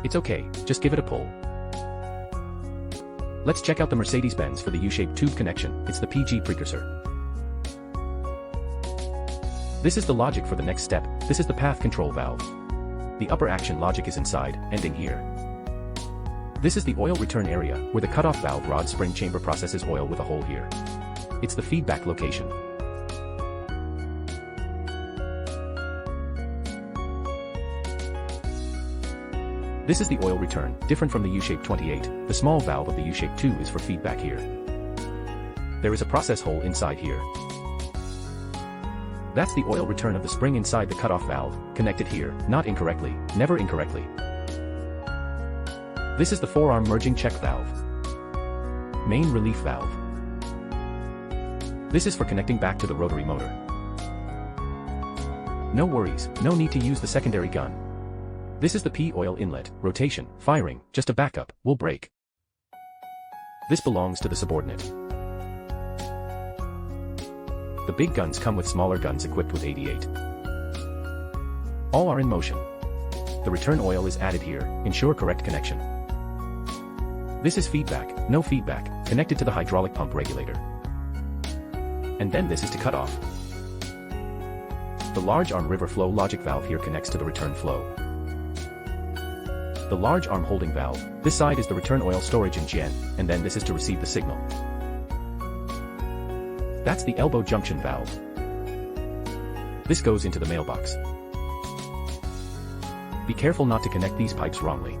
It's okay, just give it a pull. Let's check out the Mercedes-Benz for the U-shaped tube connection. It's the PG precursor. This is the logic for the next step. This is the path control valve. The upper action logic is inside, ending here. This is the oil return area, where the cutoff valve rod spring chamber processes oil with a hole here. It's the feedback location. This is the oil return, different from the UX28. The small valve of the UX28 is for feedback here. There is a process hole inside here. That's the oil return of the spring inside the cutoff valve, connected here, not incorrectly, never incorrectly. This is the forearm merging check valve. Main relief valve. This is for connecting back to the rotary motor. No worries, no need to use the secondary gun. This is the P-oil inlet, rotation, firing, just a backup, will break. This belongs to the subordinate. The big guns come with smaller guns equipped with 88. All are in motion. The return oil is added here, ensure correct connection. This is feedback, no feedback, connected to the hydraulic pump regulator. And then this is to cut off. The large arm river flow logic valve here connects to the return flow. The large arm holding valve, this side is the return oil storage in gen, and then this is to receive the signal. That's the elbow junction valve. This goes into the mailbox. Be careful not to connect these pipes wrongly.